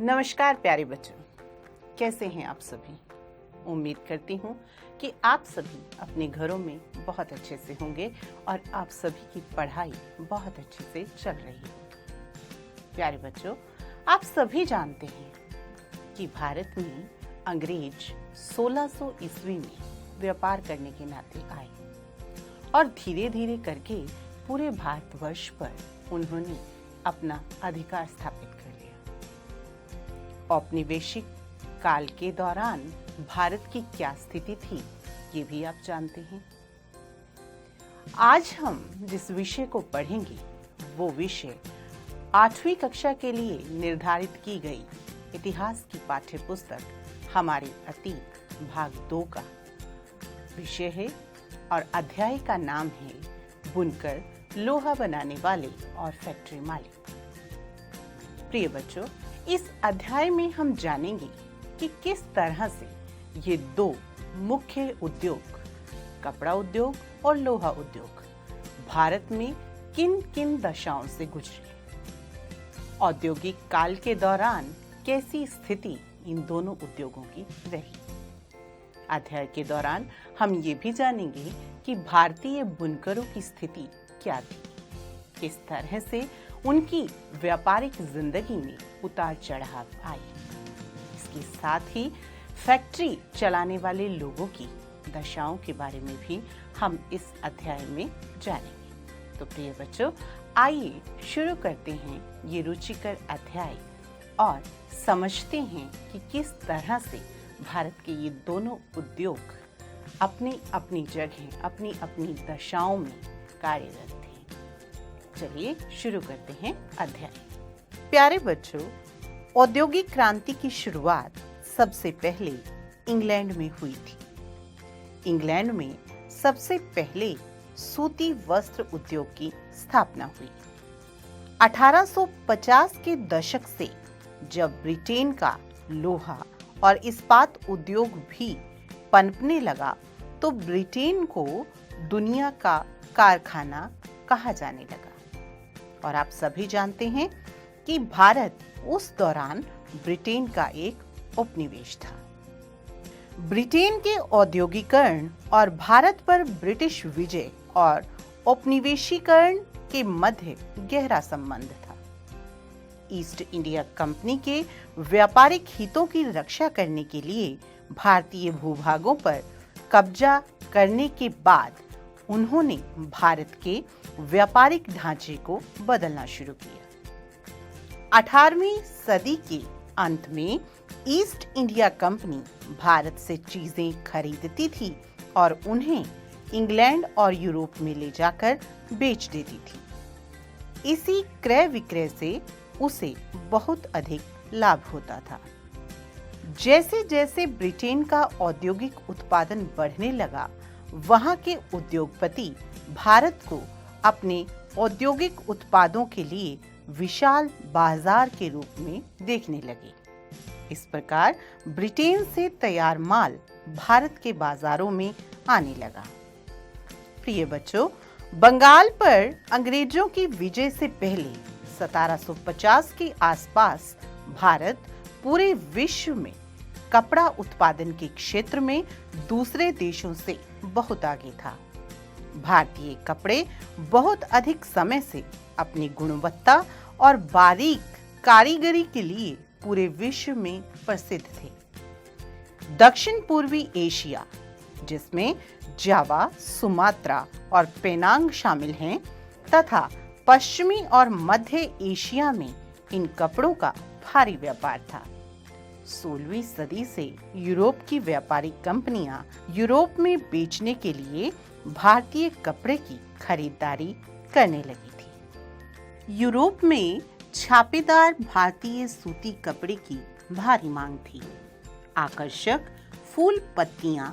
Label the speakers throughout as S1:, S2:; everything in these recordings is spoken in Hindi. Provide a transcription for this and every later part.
S1: नमस्कार प्यारे बच्चों, कैसे हैं आप सभी। उम्मीद करती हूँ कि आप सभी अपने घरों में बहुत अच्छे से होंगे और आप सभी की पढ़ाई बहुत अच्छे से चल रही है। प्यारे बच्चों, आप सभी जानते हैं कि भारत में अंग्रेज 1600 ईस्वी में व्यापार करने के नाते आए और धीरे धीरे करके पूरे भारतवर्ष पर उन्होंने अपना अधिकार स्थापित कर लिया। औपनिवेशिक काल के दौरान भारत की क्या स्थिति थी, ये भी आप जानते हैं। आज हम जिस विषय को पढ़ेंगे वो विषय 8वीं कक्षा के लिए निर्धारित की गई इतिहास की पाठ्य पुस्तक हमारे अतीत भाग 2 का विषय है और अध्याय का नाम है बुनकर, लोहा बनाने वाले और फैक्ट्री मालिक। प्रिय बच्चों, इस अध्याय में हम जानेंगे कि किस तरह से ये दो मुख्य उद्योग, कपड़ा उद्योग और लोहा उद्योग, भारत में किन किन दशाओं से गुजरे। औद्योगिक काल के दौरान कैसी स्थिति इन दोनों उद्योगों की रही। अध्याय के दौरान हम ये भी जानेंगे कि भारतीय बुनकरों की स्थिति क्या थी, किस तरह से उनकी व्यापारिक जिंदगी में उतार चढ़ाव आए। इसके साथ ही फैक्ट्री चलाने वाले लोगों की दशाओं के बारे में भी हम इस अध्याय में जानेंगे। तो प्रिय बच्चों, आइए शुरू करते हैं ये रुचिकर अध्याय और समझते हैं कि किस तरह से भारत के ये दोनों उद्योग अपनी अपनी जगह, अपनी अपनी दशाओं में कार्यरत थे। चलिए शुरू करते हैं अध्याय। प्यारे बच्चों, औद्योगिक क्रांति की शुरुआत सबसे पहले इंग्लैंड में हुई थी। इंग्लैंड में सबसे पहले सूती वस्त्र उद्योग की स्थापना हुई। 1850 के दशक से जब ब्रिटेन का लोहा और इस्पात उद्योग भी पनपने लगा तो ब्रिटेन को दुनिया का कारखाना कहा जाने लगा। और आप सभी जानते हैं कि भारत उस दौरान ब्रिटेन का एक उपनिवेश था। ब्रिटेन के औद्योगिकरण और भारत पर ब्रिटिश विजय और उपनिवेशीकरण के मध्य गहरा संबंध था। ईस्ट इंडिया कंपनी के व्यापारिक हितों की रक्षा करने के लिए भारतीय भूभागों पर कब्जा करने के बाद उन्होंने भारत के व्यापारिक ढांचे को बदलना शुरू किया। 18वीं सदी के अंत में ईस्ट इंडिया कंपनी भारत से चीजें खरीदती थी और उन्हें इंग्लैंड और यूरोप में ले जाकर बेच देती थी। इसी क्रय विक्रय से उसे बहुत अधिक लाभ होता था। जैसे जैसे ब्रिटेन का औद्योगिक उत्पादन बढ़ने लगा, वहां के उद्योगपति भारत को अपने औद्योगिक उत्पादों के लिए विशाल बाजार के रूप में देखने लगे। इस प्रकार ब्रिटेन से तैयार माल भारत के बाजारों में आने लगा। प्रिय बच्चों, बंगाल पर अंग्रेजों की विजय से पहले 1750 के आसपास भारत पूरे विश्व में कपड़ा उत्पादन के क्षेत्र में दूसरे देशों से बहुत आगे था। भारतीय कपड़े बहुत अधिक समय से अपनी गुणवत्ता और बारीक कारीगरी के लिए पूरे विश्व में प्रसिद्ध थे। दक्षिण पूर्वी एशिया, जिसमें जावा, सुमात्रा और पेनांग शामिल हैं, तथा पश्चिमी और मध्य एशिया में इन कपड़ों का भारी व्यापार था। 16वीं सदी से यूरोप की व्यापारिक कंपनियां यूरोप में बेचने के लिए भारतीय कपड़े की खरीदारी करने लगी थी। यूरोप में छापेदार भारतीय सूती कपड़े की भारी मांग थी। आकर्षक फूल पत्तियां,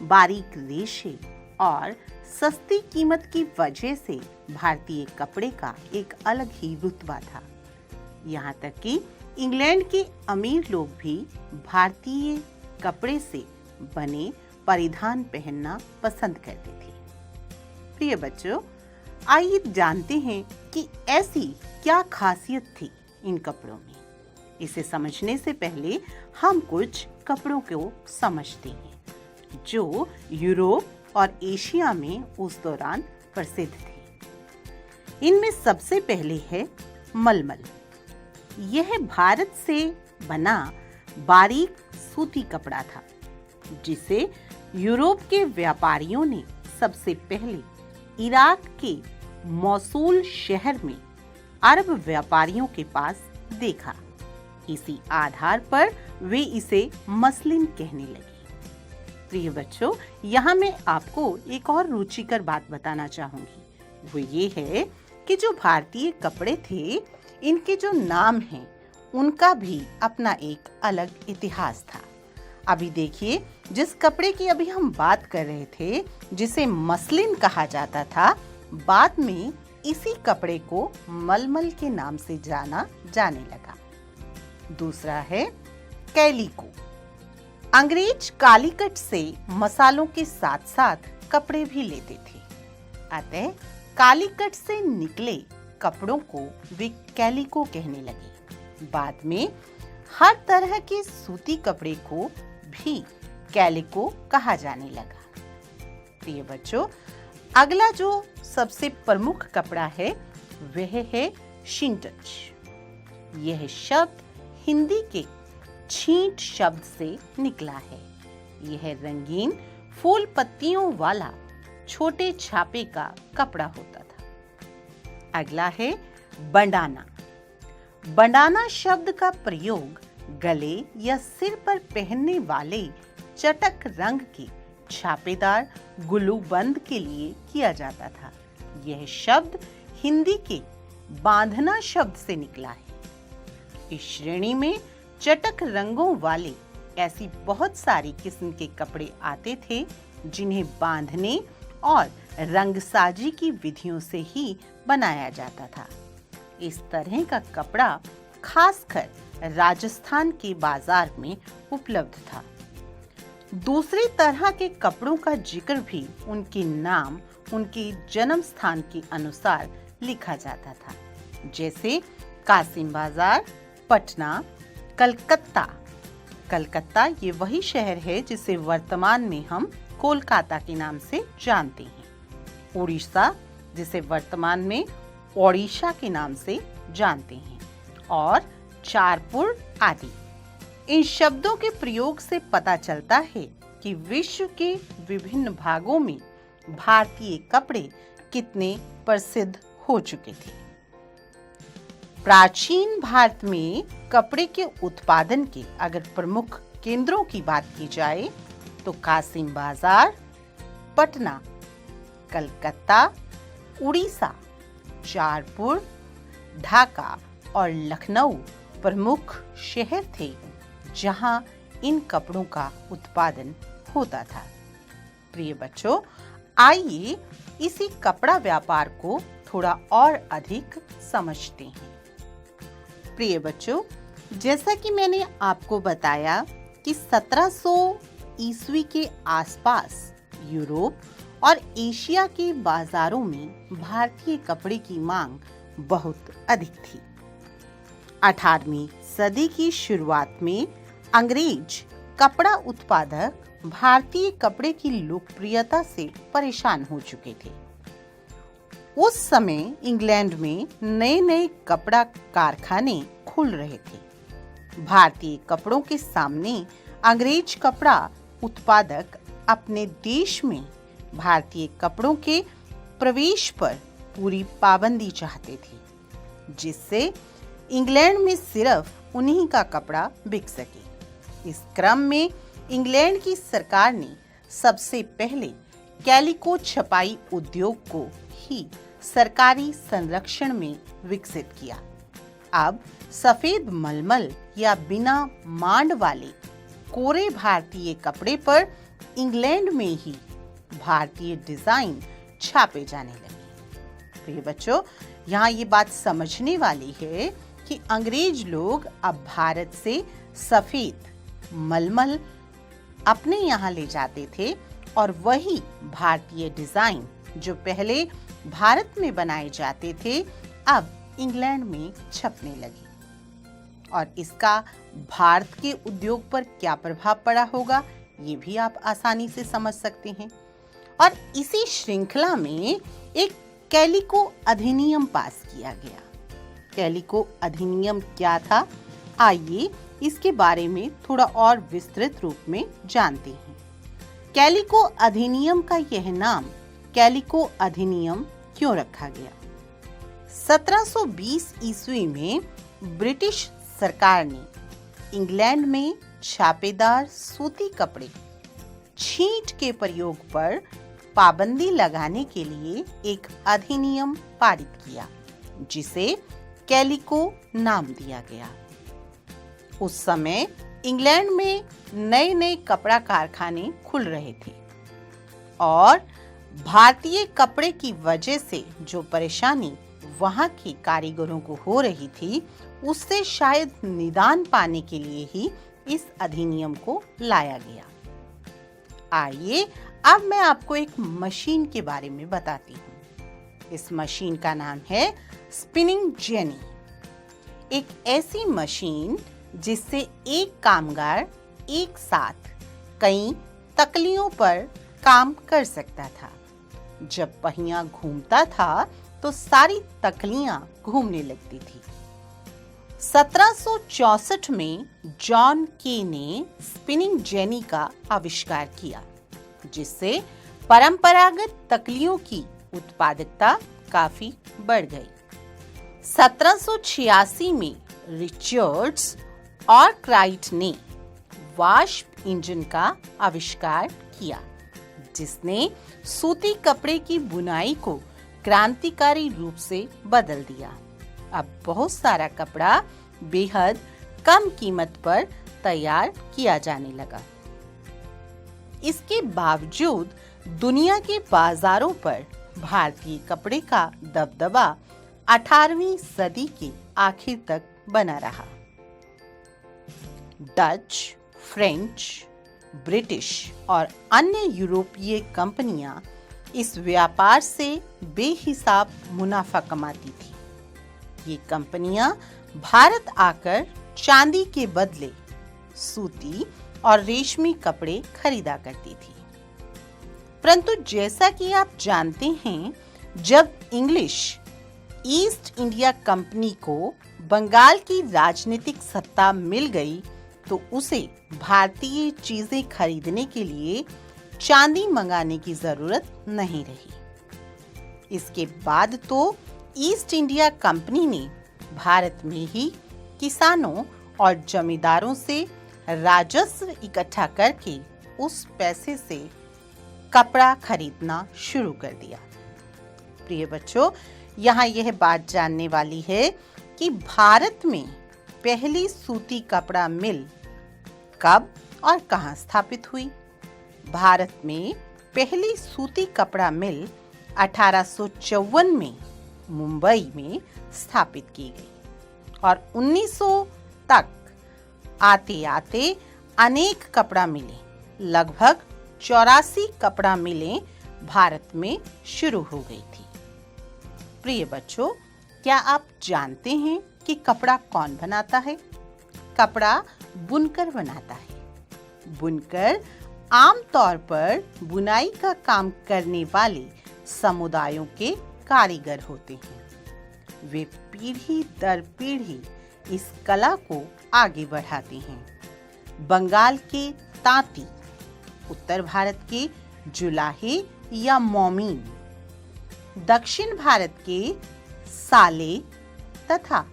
S1: बारीक रेशे और सस्ती कीमत की वजह से भारतीय कपड़े का एक अलग ही रुतबा था। यहाँ तक कि इंग्लैंड के अमीर लोग भी भारतीय कपड़े से बने परिधान पहनना पसंद करते थे। प्रिय बच्चों, आइए जानते हैं कि ऐसी क्या खासियत थी इन कपड़ों में। इसे समझने से पहले हम कुछ कपड़ों को समझते हैं जो यूरोप और एशिया में उस दौरान प्रसिद्ध थे। इनमें सबसे पहले है मलमल। यह भारत से बना बारीक सूती कपड़ा था जिसे यूरोप के व्यापारियों ने सबसे पहले इराक के मौसूल शहर में अरब व्यापारियों के पास देखा। इसी आधार पर वे इसे मसलिन कहने लगे। प्रिय बच्चों, यहाँ मैं आपको एक और रुचिकर बात बताना चाहूंगी। वो ये है कि जो भारतीय कपड़े थे, इनके जो नाम हैं उनका भी अपना एक अलग इतिहास था। अभी देखिए, जिस कपड़े की अभी हम बात कर रहे थे, जिसे मसलिन कहा जाता था, बाद में इसी कपड़े को मलमल के नाम से जाना जाने लगा। दूसरा है कैलिको। अंग्रेज कालीकट से मसालों के साथ साथ कपड़े भी लेते थे, अतः कालीकट से निकले कपड़ों को वे कैलिको कहने लगे। बाद में हर तरह के सूती कपड़े को भी कैलिको कहा जाने लगा। प्रिय बच्चों, अगला जो सबसे प्रमुख कपड़ा है वह है शिंटच। यह शब्द हिंदी के छींट शब्द से निकला है। यह रंगीन फूल पत्तियों वाला छोटे छापे का कपड़ा होता था। अगला है बंडाना। बंडाना शब्द का प्रयोग गले या सिर पर पहनने वाले चटक रंग के छापेदार गुलूबंद के लिए किया जाता था। यह शब्द हिंदी के बांधना शब्द से निकला है। इस श्रेणी में चटक रंगों वाले ऐसी बहुत सारी किस्म के कपड़े आते थे जिन्हें बांधने और रंगसाजी की विधियों से ही बनाया जाता था। इस तरह का कपड़ा खासकर राजस्थान के बाजार में उपलब्ध था। दूसरी तरह के कपड़ों का जिक्र भी उनके नाम, उनके जन्म स्थान के अनुसार लिखा जाता था, जैसे कासिम बाजार, पटना, कलकत्ता। कलकत्ता ये वही शहर है जिसे वर्तमान में हम कोलकाता के नाम से जानते हैं। उड़ीसा, जिसे वर्तमान में ओडिशा के नाम से जानते हैं, और चारपुर आदि। इन शब्दों के प्रयोग से पता चलता है कि विश्व के विभिन्न भागों में भारतीय कपड़े कितने प्रसिद्ध हो चुके थे। प्राचीन भारत में कपड़े के उत्पादन के अगर प्रमुख केंद्रों की बात की जाए तो कासिम बाजार, पटना, कलकत्ता, उड़ीसा, चारपुर, ढाका और लखनऊ प्रमुख शहर थे जहां इन कपड़ों का उत्पादन होता था। प्रिय बच्चों, आइए इसी कपड़ा व्यापार को थोड़ा और अधिक समझते हैं। प्रिय बच्चों, जैसा कि मैंने आपको बताया कि 1700 ईस्वी के आसपास यूरोप और एशिया के बाजारों में भारतीय कपड़े की मांग बहुत अधिक थी। 18वीं सदी की शुरुआत में अंग्रेज कपड़ा उत्पादक भारतीय कपड़े की लोकप्रियता से परेशान हो चुके थे। उस समय इंग्लैंड में नए नए कपड़ा कारखाने खुल रहे थे। भारतीय कपड़ों के सामने अंग्रेज कपड़ा उत्पादक अपने देश में भारतीय कपड़ों के प्रवेश पर पूरी पाबंदी चाहते थे, जिससे इंग्लैंड में सिर्फ उन्हीं का कपड़ा बिक सके। इस क्रम में इंग्लैंड की सरकार ने सबसे पहले कैलिको छपाई उद्योग को ही सरकारी संरक्षण में विकसित किया। अब सफेद मलमल या बिना मांड वाले कोरे भारतीय कपड़े पर इंग्लैंड में ही भारतीय डिजाइन छापे जाने लगे। प्रिय बच्चों, यहाँ ये बात समझने वाली है कि अंग्रेज लोग अब भारत से सफेद मलमल अपने यहाँ ले जाते थे और वही भारतीय डिजाइन जो पहले भारत में बनाए जाते थे अब इंग्लैंड में छपने लगी। और इसका भारत के उद्योग पर क्या प्रभाव पड़ा होगा, ये भी आप आसानी से समझ सकते हैं। और इसी श्रृंखला में एक कैलिको अधिनियम पास किया गया। कैलिको अधिनियम क्या था, आइए इसके बारे में थोड़ा और विस्तृत रूप में जानते हैं। कैलिको अधिनियम का यह नाम कैलिको अधिनियम क्यों रखा गया? 1720 ईस्वी में ब्रिटिश सरकार ने इंग्लैंड में छापेदार सूती कपड़े छींट के प्रयोग पर पाबंदी लगाने के लिए एक अधिनियम पारित किया, जिसे कैलिको नाम दिया गया। उस समय इंग्लैंड में नए नए कपड़ा कारखाने खुल रहे थे और भारतीय कपड़े की वजह से जो परेशानी वहां के कारीगरों को हो रही थी, उससे शायद निदान पाने के लिए ही इस अधिनियम को लाया गया। आइए अब मैं आपको एक मशीन के बारे में बताती हूँ। इस मशीन का नाम है स्पिनिंग जेनी। एक ऐसी मशीन जिससे एक कामगार एक साथ कई तकलियों पर काम कर सकता था। जब पहिया घूमता था तो सारी तकलियां घूमने लगती थी। 1764 में जॉन के ने स्पिनिंग जेनी का आविष्कार किया, जिससे परंपरागत तकलियों की उत्पादकता काफी बढ़ गई। 1786 में रिचर्ड्स और क्राइट ने वाष्प इंजन का आविष्कार किया, जिसने सूती कपड़े की बुनाई को क्रांतिकारी रूप से बदल दिया। अब बहुत सारा कपड़ा बेहद कम कीमत पर तैयार किया जाने लगा। इसके बावजूद दुनिया के बाजारों पर भारतीय कपड़े का दबदबा 18वीं सदी के आखिर तक बना रहा। डच, फ्रेंच, ब्रिटिश और अन्य यूरोपीय कंपनियां इस व्यापार से बेहिसाब मुनाफा कमाती थी। ये कंपनियां भारत आकर चांदी के बदले सूती और रेशमी कपड़े खरीदा करती थी। परंतु जैसा कि आप जानते हैं, जब इंग्लिश ईस्ट इंडिया कंपनी को बंगाल की राजनीतिक सत्ता मिल गई, तो उसे भारतीय चीजें खरीदने के लिए चांदी मंगाने की जरूरत नहीं रही। इसके बाद तो ईस्ट इंडिया कंपनी ने भारत में ही किसानों और जमींदारों से राजस्व इकट्ठा करके उस पैसे से कपड़ा खरीदना शुरू कर दिया। प्रिय बच्चों, यहाँ यह बात जानने वाली है कि भारत में पहली सूती कपड़ा मिल कब और कहाँ स्थापित हुई। भारत में पहली सूती कपड़ा मिल 1854 में मुंबई में स्थापित की गई और 1900 तक आते आते अनेक कपड़ा मिले, लगभग 84 कपड़ा मिलें भारत में शुरू हो गई थी। प्रिय बच्चों, क्या आप जानते हैं कि कपड़ा कौन बनाता है? कपड़ा बुनकर बनाता है। बुनकर आमतौर पर बुनाई का काम करने वाले समुदायों के कारीगर होते हैं। वे पीढ़ी दर पीढ़ी इस कला को आगे बढ़ाते हैं। बंगाल के तांती, उत्तर भारत के जुलाहे या मोमीन, दक्षिण भारत के साले तथा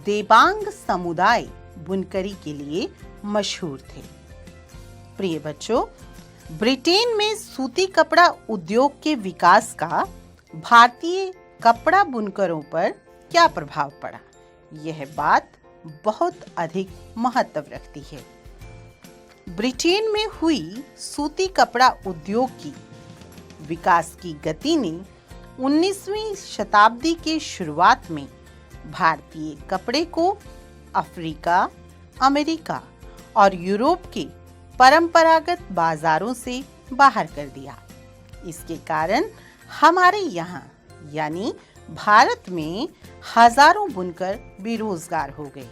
S1: देबांग समुदाय बुनकरी के लिए मशहूर थे। प्रिय बच्चों, ब्रिटेन में सूती कपड़ा उद्योग के विकास का भारतीय कपड़ा बुनकरों पर क्या प्रभाव पड़ा, यह बात बहुत अधिक महत्व रखती है। ब्रिटेन में हुई सूती कपड़ा उद्योग की विकास की गति ने 19वीं शताब्दी के शुरुआत में भारतीय कपड़े को अफ्रीका, अमेरिका और यूरोप के परंपरागत बाजारों से बाहर कर दिया। इसके कारण हमारे यहाँ यानी भारत में हजारों बुनकर बेरोजगार हो गए।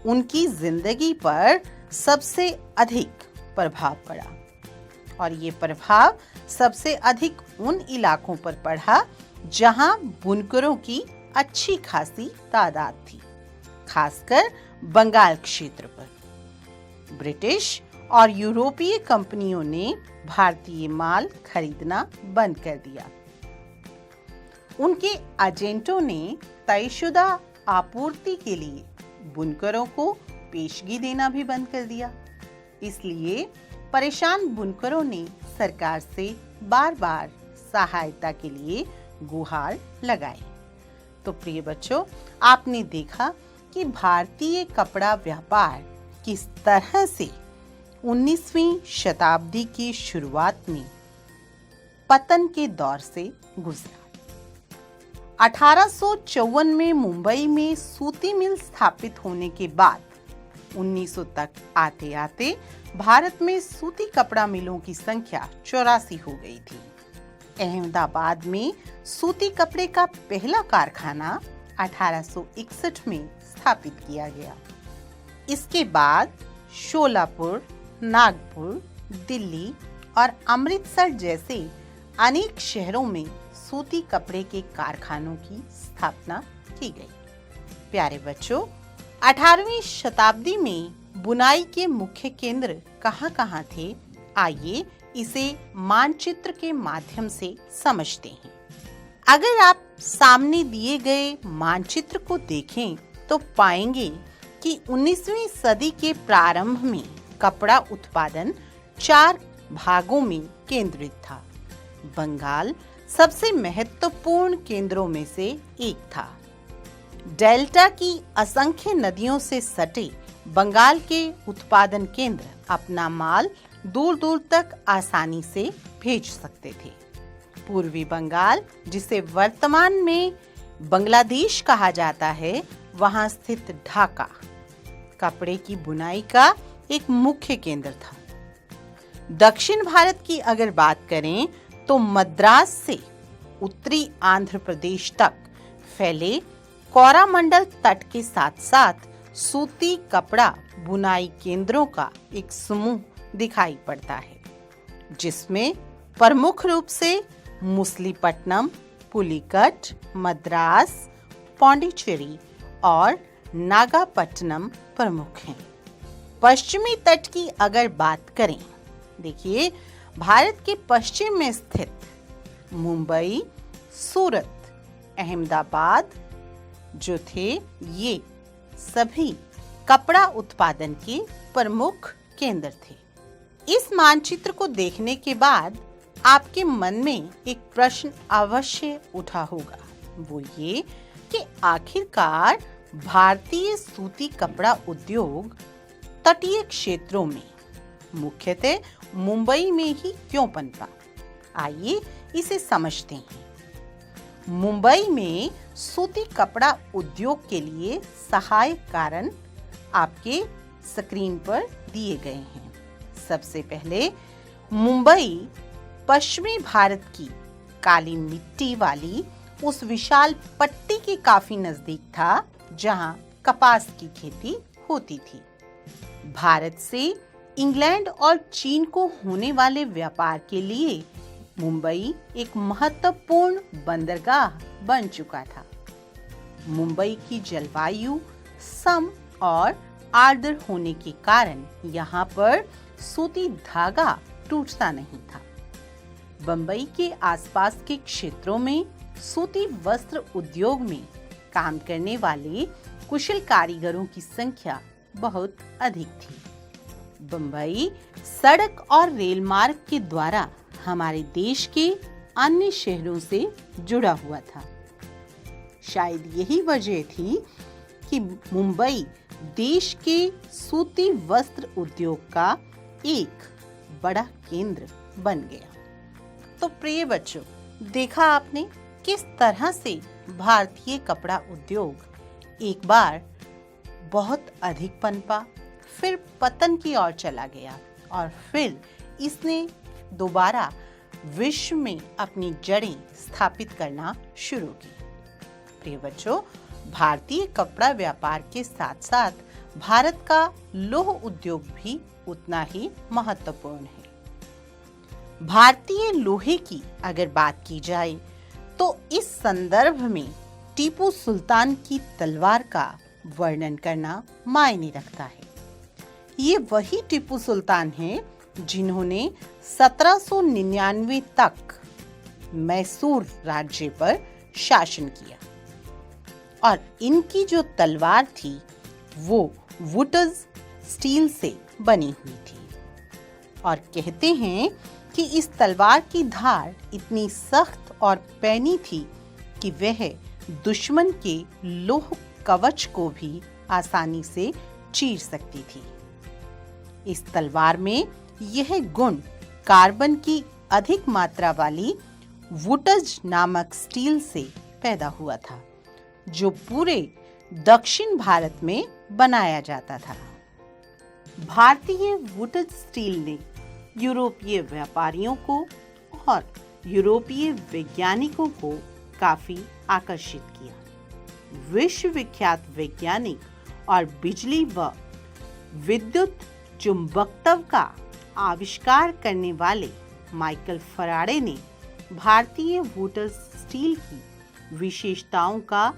S1: उनकी जिंदगी पर सबसे अधिक प्रभाव पड़ा और ये प्रभाव सबसे अधिक उन इलाकों पर पड़ा जहां बुनकरों की अच्छी खासी तादाद थी, खासकर बंगाल क्षेत्र पर। ब्रिटिश और यूरोपीय कंपनियों ने भारतीय माल खरीदना बंद कर दिया। उनके एजेंटों ने तयशुदा आपूर्ति के लिए बुनकरों को पेशगी देना भी बंद कर दिया। इसलिए परेशान बुनकरों ने सरकार से बार-बार सहायता के लिए गुहार लगाई। तो प्रिय बच्चों, आपने देखा कि भारतीय कपड़ा व्यापार किस तरह से 19वीं शताब्दी की शुरुआत में पतन के दौर से गुजरा। 1854 में मुंबई में सूती मिल स्थापित होने के बाद 1900 तक आते आते भारत में सूती कपड़ा मिलों की संख्या 84 हो गई थी। अहमदाबाद में सूती कपड़े का पहला कारखाना 1861 में स्थापित किया गया। इसके बाद शोलापुर, नागपुर, दिल्ली और अमृतसर जैसे अनेक शहरों में सूती कपड़े के कारखानों की स्थापना की गई। प्यारे बच्चों, 18वीं शताब्दी में बुनाई के मुख्य केंद्र कहाँ-कहाँ थे? आइए इसे मानचित्र के माध्यम से समझते हैं। अगर आप सामने दिए गए मानचित्र को देखें तो पाएंगे कि 19वीं सदी के प्रारंभ में कपड़ा उत्पादन 4 भागों में केंद्रित था। बंगाल सबसे महत्वपूर्ण केंद्रों में से एक था। डेल्टा की असंख्य नदियों से सटे बंगाल के उत्पादन केंद्र अपना माल दूर दूर तक आसानी से भेज सकते थे। पूर्वी बंगाल, जिसे वर्तमान में बांग्लादेश कहा जाता है, वहां स्थित ढाका कपड़े की बुनाई का एक मुख्य केंद्र था। दक्षिण भारत की अगर बात करें तो मद्रास से उत्तरी आंध्र प्रदेश तक फैले कोरामंडल तट के साथ साथ सूती कपड़ा बुनाई केंद्रों का एक समूह दिखाई पड़ता है, जिसमें प्रमुख रूप से मुसलीपट्टनम, पुलिकट, मद्रास, पौंडीचेरी और नागापट्टनम प्रमुख हैं। पश्चिमी तट की अगर बात करें, देखिए भारत के पश्चिम में स्थित मुंबई, सूरत, अहमदाबाद जो थे, ये सभी कपड़ा उत्पादन के प्रमुख केंद्र थे। इस मानचित्र को देखने के बाद आपके मन में एक प्रश्न अवश्य उठा होगा, वो ये कि आखिरकार भारतीय सूती कपड़ा उद्योग तटीय क्षेत्रों में, मुख्यतः मुंबई में ही क्यों पनपा? आइए इसे समझते हैं। मुंबई में सूती कपड़ा उद्योग के लिए सहायक कारण आपके स्क्रीन पर दिए गए हैं। सबसे पहले, मुंबई पश्चिमी भारत की काली मिट्टी वाली उस विशाल पट्टी के काफी नजदीक था जहां कपास की खेती होती थी। भारत से इंग्लैंड और चीन को होने वाले व्यापार के लिए मुंबई एक महत्वपूर्ण बंदरगाह बन चुका था। मुंबई की जलवायु सम और आर्द्र होने के कारण यहाँ पर सूती धागा टूटता नहीं था। बंबई के आसपास के क्षेत्रों में सूती वस्त्र उद्योग में काम करने वाले कुशल कारीगरों की संख्या बहुत अधिक थी। बंबई सड़क और रेल मार्ग के द्वारा हमारे देश के अन्य शहरों से जुड़ा हुआ था। शायद यही वजह थी कि मुंबई देश के सूती वस्त्र उद्योग का एक बड़ा केंद्र बन गया। तो प्रिय बच्चों, देखा आपने किस तरह से भारतीय कपड़ा उद्योग एक बार बहुत अधिक पनपा, फिर पतन की ओर चला गया और फिर इसने दोबारा विश्व में अपनी जड़ें स्थापित करना शुरू की। प्रिय बच्चों, भारतीय कपड़ा व्यापार के साथ साथ भारत का लौह उद्योग भी उतना ही महत्वपूर्ण है। भारतीय लोहे की अगर बात की जाए तो इस संदर्भ में टीपू सुल्तान की तलवार का वर्णन करना मायने रखता है। ये वही टीपू सुल्तान हैं जिन्होंने 1799 तक मैसूर राज्य पर शासन किया और इनकी जो तलवार थी वो वुटज स्टील से बनी हुई थी और कहते हैं कि इस तलवार की धार इतनी सख्त और पैनी थी कि वह दुश्मन के लोह कवच को भी आसानी से चीर सकती थी। इस तलवार में यह गुण कार्बन की अधिक मात्रा वाली वुटज नामक स्टील से पैदा हुआ था जो पूरे दक्षिण भारत में बनाया जाता था। भारतीय वुटज स्टील ने यूरोपीय व्यापारियों को और यूरोपीय वैज्ञानिकों को काफी आकर्षित किया। विश्व विख्यात वैज्ञानिक और बिजली व विद्युत चुंबकत्व का आविष्कार करने वाले माइकल फराडे ने भारतीय वुटज स्टील की विशेषताओं का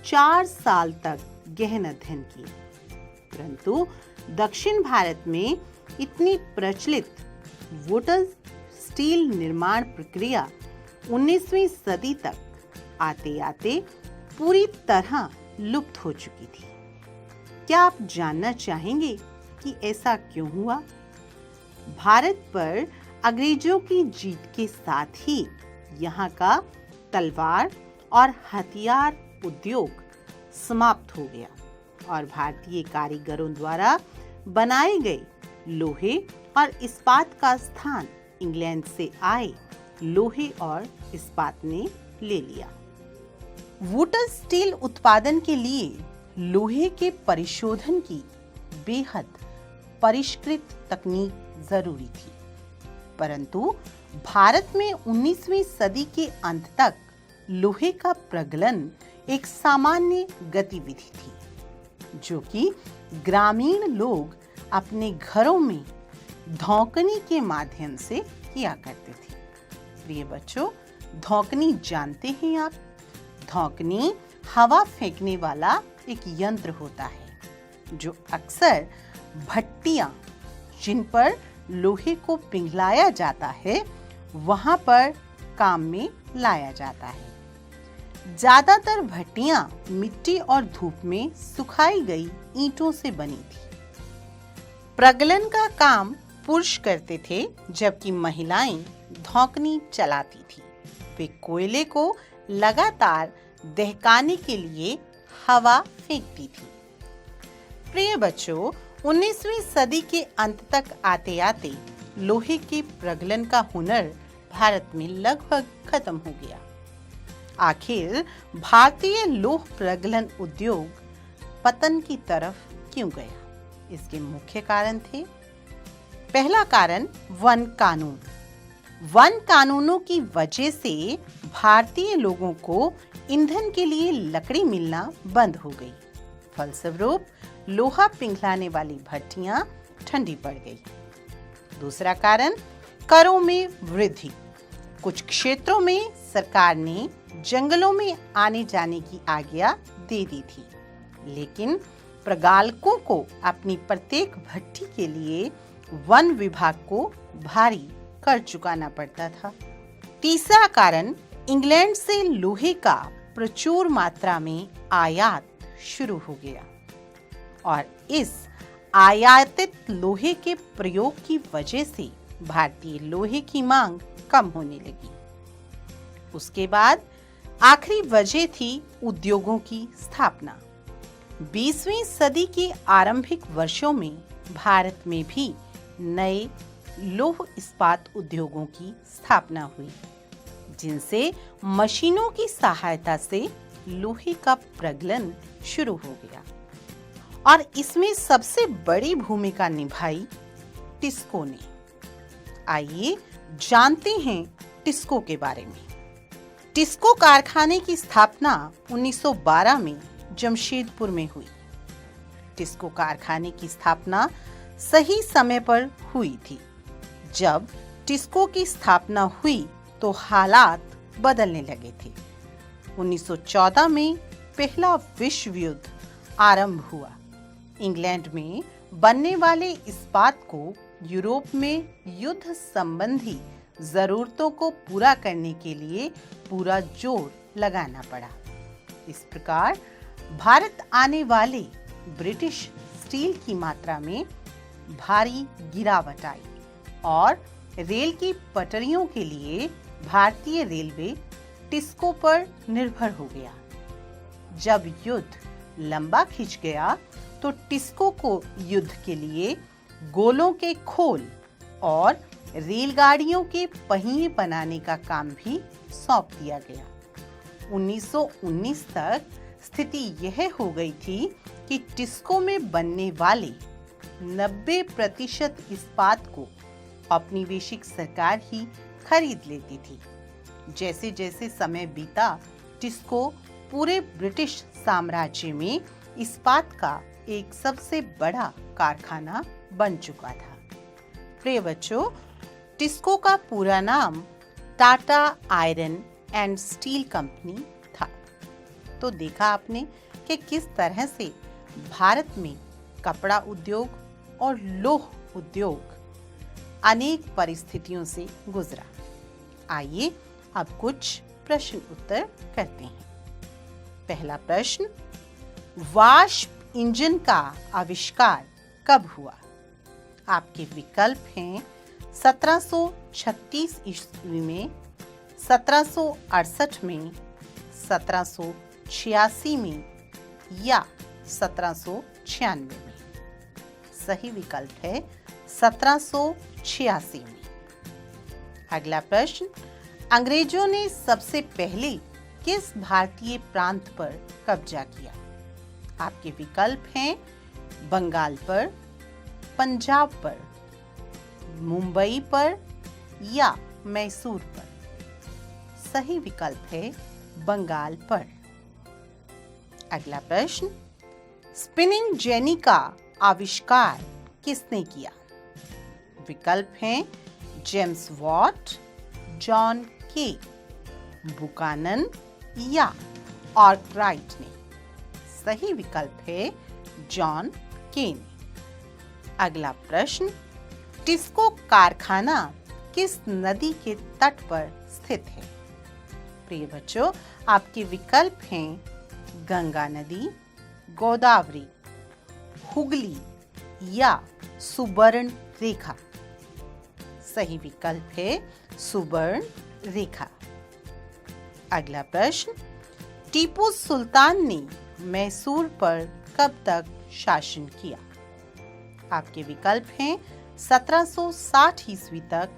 S1: 4 साल तक गहन अध्ययन किया, परंतु दक्षिण भारत में इतनी प्रचलित वुटज स्टील निर्माण प्रक्रिया 19वीं सदी तक आते आते पूरी तरह लुप्त हो चुकी थी। क्या आप जानना चाहेंगे कि ऐसा क्यों हुआ? भारत पर अंग्रेजों की जीत के साथ ही यहाँ का तलवार और हथियार उद्योग समाप्त हो गया और भारतीय कारीगरों द्वारा बनाए गए लोहे और इस्पात का स्थान इंग्लैंड से आए लोहे और इस्पात ने ले लिया। वुटज स्टील उत्पादन के लिए लोहे के परिशोधन की बेहद परिष्कृत तकनीक जरूरी थी, परंतु भारत में 19वीं सदी के अंत तक लोहे का प्रगलन एक सामान्य गतिविधि थी जो कि ग्रामीण लोग अपने घरों में धौंकनी के माध्यम से किया करते थे। प्रिय बच्चों, धौंकनी जानते हैं आप? धौंकनी हवा फेंकने वाला एक यंत्र होता है जो अक्सर भट्टियां जिन पर लोहे को पिघलाया जाता है वहां पर काम में लाया जाता है। ज्यादातर भट्टियां मिट्टी और धूप में सुखाई गई ईंटों से बनी थी। प्रगलन का काम पुरुष करते थे जबकि महिलाएं धौंकनी चलाती थी। वे कोयले को लगातार दहकाने के लिए हवा फेंकती थी। प्रिय बच्चों, 19वीं सदी के अंत तक आते आते लोहे के प्रगलन का हुनर भारत में लगभग खत्म हो गया। आखिर भारतीय लौह प्रगलन उद्योग पतन की तरफ क्यों गया? इसके मुख्य कारण थे। पहला कारण वन कानून। वन कानूनों की वजह से भारतीय लोगों को ईंधन के लिए लकड़ी मिलना बंद हो गई। फलस्वरूप लोहा पिघलाने वाली भट्टियां ठंडी पड़ गई। दूसरा कारण करों में वृद्धि। कुछ क्षेत्रों में सरकार ने जंगलों में आने जाने की आज्ञा दे दी थी, लेकिन प्रगालकों को अपनी प्रत्येक भट्टी के लिए वन विभाग को भारी कर चुकाना पड़ता था। तीसरा कारण इंग्लैंड से लोहे का प्रचुर मात्रा में आयात शुरू हो गया और इस आयातित लोहे के प्रयोग की वजह से भारतीय लोहे की मांग कम होने लगी। उसके बाद आखिरी वजह थी उद्योगों की स्थापना। 20वीं सदी के आरंभिक वर्षों में भारत में भी नए लौह इस्पात उद्योगों की स्थापना हुई, जिनसे मशीनों की सहायता से लोहे का प्रगलन शुरू हो गया और इसमें सबसे बड़ी भूमिका निभाई टिस्को ने। आइए जानते हैं टिस्को के बारे में। टिस्को कारखाने की स्थापना 1912 में जमशेदपुर में हुई। टिस्को कारखाने की स्थापना सही समय पर हुई थी। जब टिस्को की स्थापना हुई तो हालात बदलने लगे थे। 1914 में पहला विश्व युद्ध आरंभ हुआ। इंग्लैंड में बनने वाले इस्पात को यूरोप में युद्ध संबंधी जरूरतों को पूरा करने के लिए पूरा जोर लगाना पड़ा। इस प्रकार भारत आने वाले ब्रिटिश स्टील की मात्रा में भारी गिरावट आई और रेल की पटरियों के लिए भारतीय रेलवे टिस्को पर निर्भर हो गया। जब युद्ध लंबा खिंच गया तो टिस्को को युद्ध के लिए गोलों के खोल और रेलगाड़ियों के पहिए बनाने का काम भी सौंप दिया गया। 1919 तक स्थिति यह हो गई थी कि टिस्को में बनने वाले 90% इस्पात को औपनिवेशिक सरकार ही खरीद लेती थी। जैसे जैसे समय बीता, टिस्को पूरे ब्रिटिश साम्राज्य में इस्पात का एक सबसे बड़ा कारखाना बन चुका था। प्रिय बच्चों, टिस्को का पूरा नाम Tata iron and steel company था। तो देखा आपने कि किस तरह से भारत में कपड़ा उद्योग और लौह उद्योग अनेक परिस्थितियों से गुजरा। आइए अब कुछ प्रश्न उत्तर करते हैं। पहला प्रश्न, वाष्प इंजन का आविष्कार कब हुआ? आपके विकल्प हैं 1736 ईस्वी में, 1768 में, 1786 में या 1796 में। सही विकल्प है 1786 में। अगला प्रश्न, अंग्रेजों ने सबसे पहले किस भारतीय प्रांत पर कब्जा किया? आपके विकल्प हैं बंगाल पर, पंजाब पर, मुंबई पर या मैसूर पर। सही विकल्प है बंगाल पर। अगला प्रश्न, स्पिनिंग जेनी का आविष्कार किसने किया? विकल्प हैं जेम्स वॉट, जॉन के, बुकानन या आर्कराइट ने। सही विकल्प है जॉन के ने। अगला प्रश्न, टिस्को कारखाना किस नदी के तट पर स्थित है? प्रिय बच्चों, आपके विकल्प हैं गंगा नदी, गोदावरी, हुगली या सुवर्ण रेखा। सही विकल्प है सुवर्ण रेखा। अगला प्रश्न, टीपू सुल्तान ने मैसूर पर कब तक शासन किया? आपके विकल्प हैं 1760 ईस्वी तक,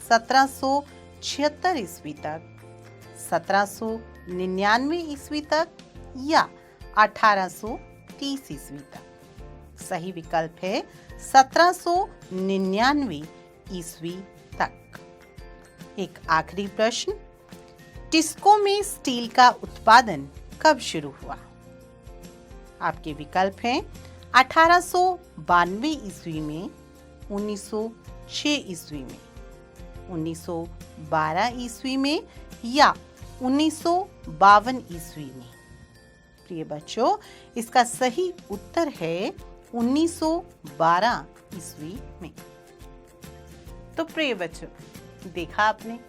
S1: 1776 ईस्वी तक, 1799 ईस्वी तक या 1830 ईस्वी तक। सही विकल्प है 1799 ईस्वी तक। एक आखिरी प्रश्न, टिस्को में स्टील का उत्पादन कब शुरू हुआ? आपके विकल्प हैं 1892 ईस्वी में, 1906 ईस्वी में, 1912 ईस्वी में या 1952 ईस्वी में। प्रिय बच्चों, इसका सही उत्तर है 1912 ईस्वी में। तो प्रिय बच्चों, देखा आपने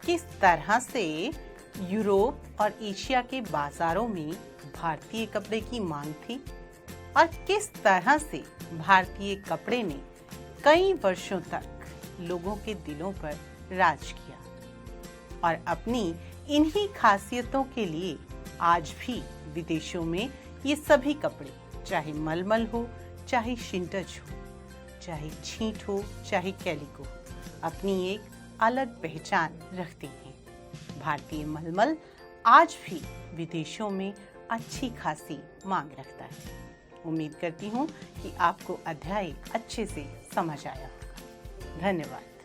S1: किस तरह से यूरोप और एशिया के बाजारों में भारतीय कपड़े की मांग थी और किस तरह से भारतीय कपड़े ने कई वर्षों तक लोगों के दिलों पर राज किया और अपनी इन्हीं खासियतों के लिए आज भी विदेशों में ये सभी कपड़े, चाहे मलमल हो, चाहे शिंटज हो, चाहे छींट हो, चाहे कैलिको, अपनी एक अलग पहचान रखते हैं। भारतीय मलमल आज भी विदेशों में अच्छी खासी मांग रखता है। उम्मीद करती हूँ कि आपको अध्याय अच्छे से समझ आया होगा। धन्यवाद।